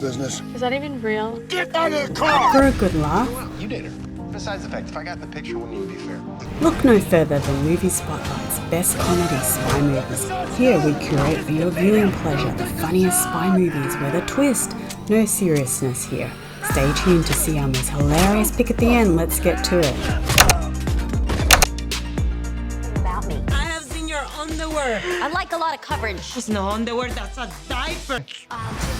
business. Is that even real? Get out of the car! For a good laugh, You did her. Besides the fact, if I got the picture, wouldn't even be fair. look no further than Movie Spotlight's best comedy spy movies. Here we curate for your viewing pleasure the funniest spy movies with a twist. No seriousness here. Stay tuned to see our most hilarious pick at the end. Let's get to it. About me. I have seen your underwear. I like a lot of coverage. It's no underwear, that's a diaper.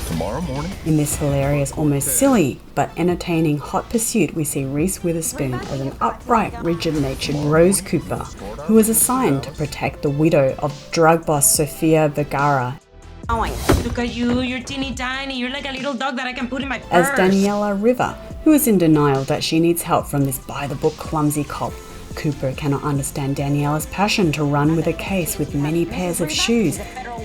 Tomorrow morning? In this hilarious, almost silly, but entertaining hot pursuit, we see Reese Witherspoon as an upright, rigid-natured Rose Cooper, who is assigned to protect the widow of drug boss Sofia Vergara, Look at you, you're teeny tiny. You're like a little dog that I can put in my purse. as Daniela River, who is in denial that she needs help from this by-the-book clumsy cop. Cooper cannot understand Daniela's passion to run with a case with many pairs of shoes,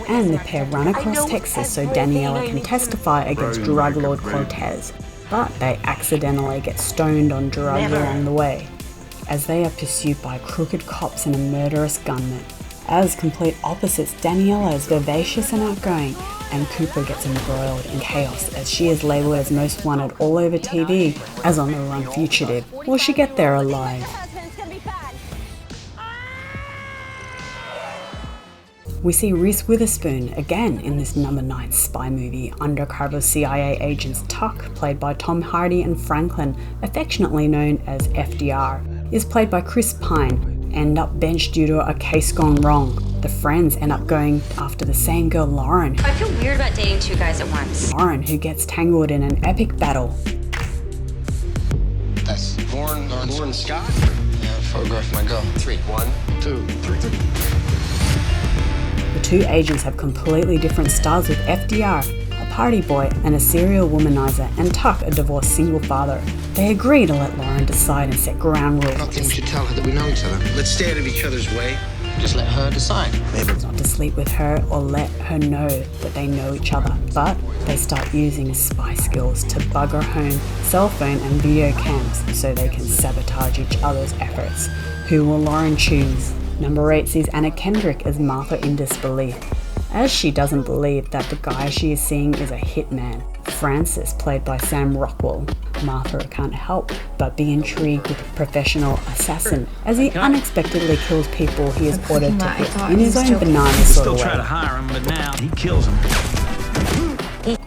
and the pair run across Texas so Daniela can testify against drug lord Cortez. But they accidentally get stoned on drugs along the way, as they are pursued by crooked cops and a murderous gunman. As complete opposites, Daniela is vivacious and outgoing, and Cooper gets embroiled in chaos as she is labelled as most wanted all over TV as on the run fugitive. Will she get there alive? We see Reese Witherspoon again in this number 9 spy movie. Undercover CIA agents Tuck, played by Tom Hardy, and Franklin, affectionately known as FDR, is played by Chris Pine, end up benched due to a case gone wrong. The friends end up going after the same girl, Lauren, I feel weird about dating two guys at once. who gets tangled in an epic battle. That's Lauren Scott? Yeah, photograph my girl. 3. 1, 2, 3. The two agents have completely different styles, with FDR, a party boy and a serial womanizer, and Tuck, a divorced single father. They agree to let Lauren decide and set ground I don't rules, think we should tell her that we know each other. Let's stay out of each other's way. Just let her decide. not to sleep with her or let her know that they know each other. But they start using spy skills to bug her home, cell phone and video cams so they can sabotage each other's efforts. Who will Lauren choose? Number 8 sees Anna Kendrick as Martha in disbelief, as she doesn't believe that the guy she is seeing is a hitman. Francis, played by Sam Rockwell. Martha can't help but be intrigued with a professional assassin as he unexpectedly kills people he is ordered to hit in his own banana sort of way. hire him, but now he kills him.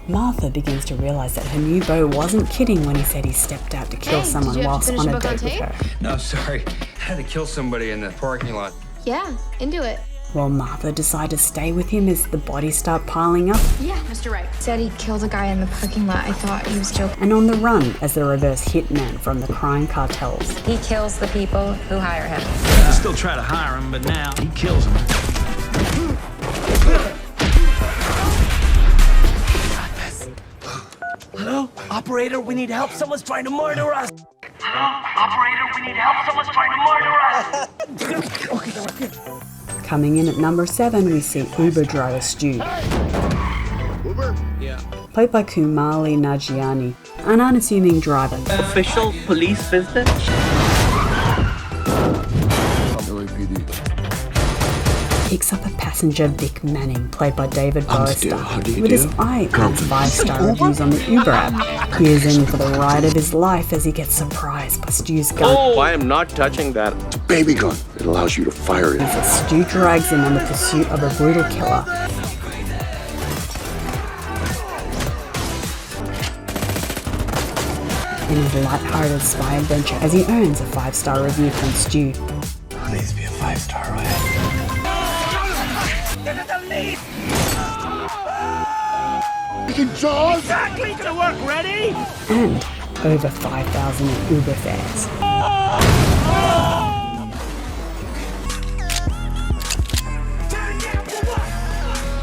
Martha begins to realize that her new beau wasn't kidding when he said he stepped out to kill someone whilst on a date with her. No, sorry. I had to kill somebody in the parking lot. Yeah, into it. While Martha decided to stay with him as the bodies start piling up, Yeah, Mr. Wright. Said he killed a guy in the parking lot. I thought he was joking. and on the run as the reverse hitman from the crime cartels. He kills the people who hire him. I still try to hire him, but now he kills him. Hello? Operator, we need help. Someone's trying to murder us. Coming in at number 7, we see Uber driver Stu, Uber? played by Kumali Nagiani, an unassuming driver. Official police visit? LAPD. Picks up a passenger, Vic Manning, played by David Stu. How do Bowister, you with his do? eye on 5-star reviews on the Uber app. He is in for the ride of his life as he gets surprised by Stu's gun. I am not touching that. It's a baby gun. It allows you to fire it. As Stu drags him on the pursuit of a brutal killer. In his light-hearted spy adventure, as he earns a 5-star review from Stu. Please be a 5-star ride. Jaws? Exactly, gonna work. Ready? And over 5,000 in Uber fares.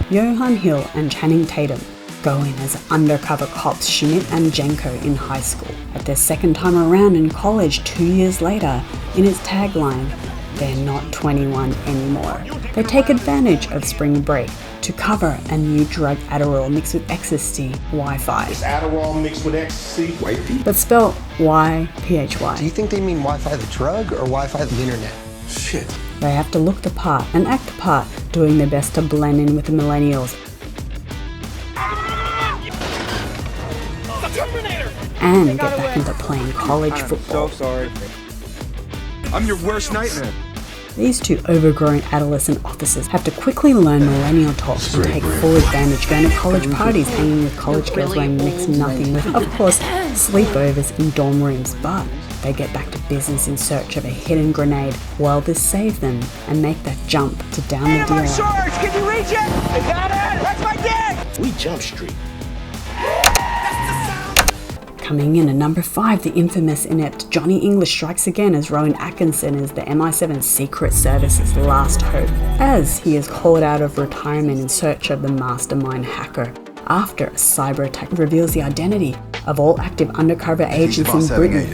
Johan Hill and Channing Tatum go in as undercover cops Schmidt and Jenko in high school. At their second time around in college 2 years later, in its tagline, they're not 21 anymore. They take advantage of spring break to cover a new drug Adderall mixed with ecstasy, Wi-Fi. Adderall mixed with ecstasy. Wifey? But spelled Y-P-H-Y. Do you think they mean Wi-Fi the drug or Wi-Fi the internet? Shit. They have to look the part and act the part, doing their best to blend in with the millennials. and get back into playing college football. sorry. I'm your worst nightmare. These two overgrown adolescent officers have to quickly learn millennial talk and take full advantage, going to college parties, hanging with college girls wearing next to nothing, with, of course, sleepovers in dorm rooms. But they get back to business in search of a hidden grenade. Will this save them and make that jump to down the dealer? Can you reach it? I got it! That's my dick! We Jump Street. Coming in at number 5, the infamous inept Johnny English strikes again as Rowan Atkinson is the MI7 Secret Service's last hope, as he is called out of retirement in search of the mastermind hacker, after a cyber attack reveals the identity of all active undercover agents in Britain,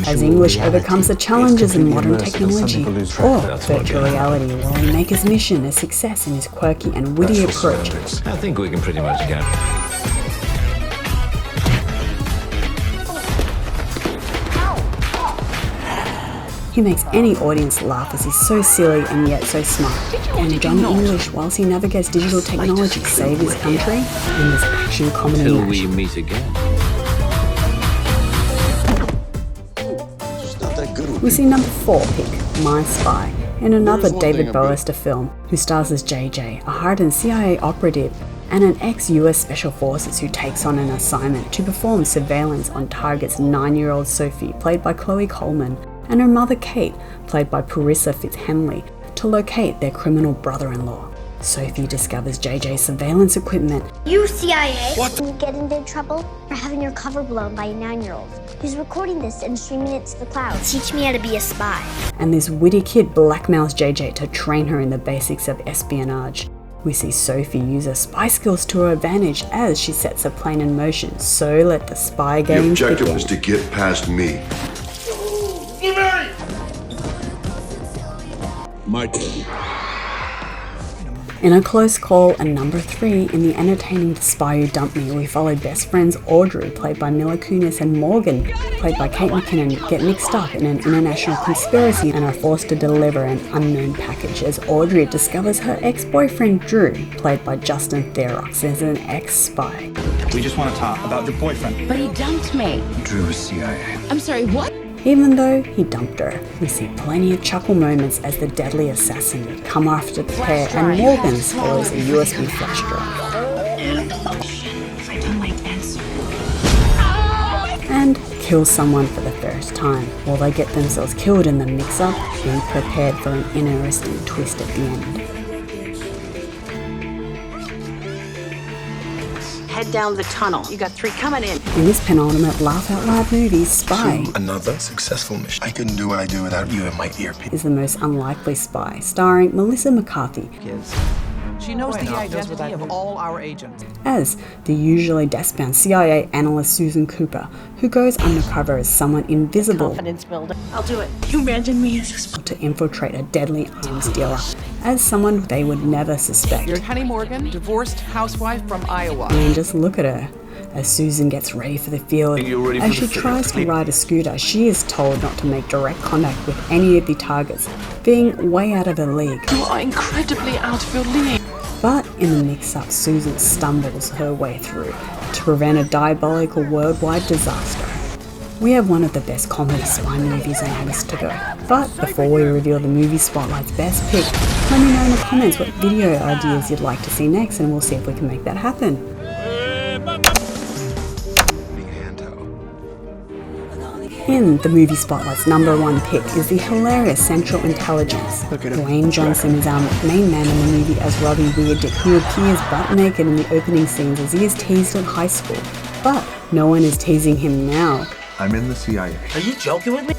as English overcomes the challenges in modern technology or virtual reality, while he makes his mission a success in his quirky and witty approach. I think we can pretty much get it. He makes any audience laugh as he's so silly and yet so smart. And Johnny English, whilst he navigates digital technology, save his country in this action comedy Till match. we meet again. We see number 4 pick, My Spy, in another David Bowister film, who stars as JJ, a hardened CIA operative and an ex-US Special Forces who takes on an assignment to perform surveillance on targets 9-year-old Sophie, played by Chloe Coleman, and her mother Kate, played by Purissa Fitzhenley, to locate their criminal brother-in-law. Sophie discovers JJ's surveillance equipment. You CIA! What? You get into trouble for having your cover blown by a 9-year-old who's recording this and streaming it to the cloud. Teach me how to be a spy. And this witty kid blackmails JJ to train her in the basics of espionage. We see Sophie use her spy skills to her advantage as she sets her plane in motion, so let the spy game begin. The objective was to get past me. My turn. In a close call and number 3 in the entertaining The Spy Who Dumped Me, we follow best friends Audrey, played by Mila Kunis, and Morgan, played by Kate McKinnon, get mixed up in an international conspiracy and are forced to deliver an unknown package as Audrey discovers her ex-boyfriend Drew, played by Justin Theroux, is an ex-spy. We just want to talk about your boyfriend. But he dumped me. Drew is CIA. I'm sorry, what? Even though he dumped her, we see plenty of chuckle moments as the deadly assassin come after the pair and Morgan spoils a USB flash drive. I don't like answer. And kills someone for the first time. While they get themselves killed in the mix-up, be prepared for an interesting twist at the end. Head down the tunnel. You got 3 coming in. In this penultimate laugh out loud movie, Spy Another successful mission. I couldn't do what I do without you in my earpiece. is the most unlikely spy, starring Melissa McCarthy She knows the identity of all our agents. as the usually desk-bound CIA analyst Susan Cooper, who goes undercover as someone invisible Confidence builder. I'll do it. You imagine me as a spy. to infiltrate a deadly arms dealer, as someone they would never suspect. You're Penny Morgan, divorced housewife from Iowa. And just look at her as Susan gets ready for the field. As she tries to ride a scooter, she is told not to make direct contact with any of the targets, being way out of her league. You are incredibly out of your league. But in the mix-up, Susan stumbles her way through to prevent a diabolical worldwide disaster. We have one of the best comedy spy movies on our list to go. But before we reveal the movie spotlight's best pick, let me know in the comments what video ideas you'd like to see next, and we'll see if we can make that happen. In the movie spotlight's number 1 pick is the hilarious Central Intelligence. Dwayne Johnson is our main man in the movie as Robbie Weirdick, who appears butt naked in the opening scenes as he is teased in high school. But no one is teasing him now, I'm in the CIA. Are you joking with me?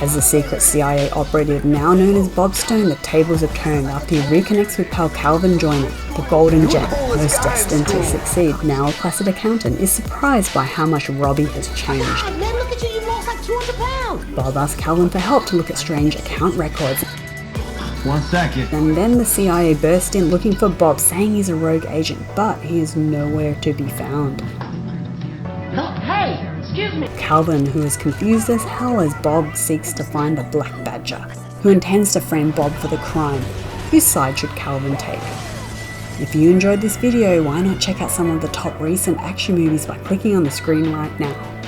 as the secret CIA operative now known as Bob Stone. The tables have turned after he reconnects with pal Calvin Joyner, the Golden Jet, most destined to succeed. Now a placid accountant is surprised by how much Robbie has changed. Man, look at you. You lost like 200 pounds. Bob asks Calvin for help to look at strange account records. 1 second. And then the CIA burst in looking for Bob, saying he's a rogue agent, but he is nowhere to be found. Hey, excuse me. Calvin, who is confused as hell as Bob seeks to find the Black Badger, who intends to frame Bob for the crime. Whose side should Calvin take? If you enjoyed this video, why not check out some of the top recent action movies by clicking on the screen right now.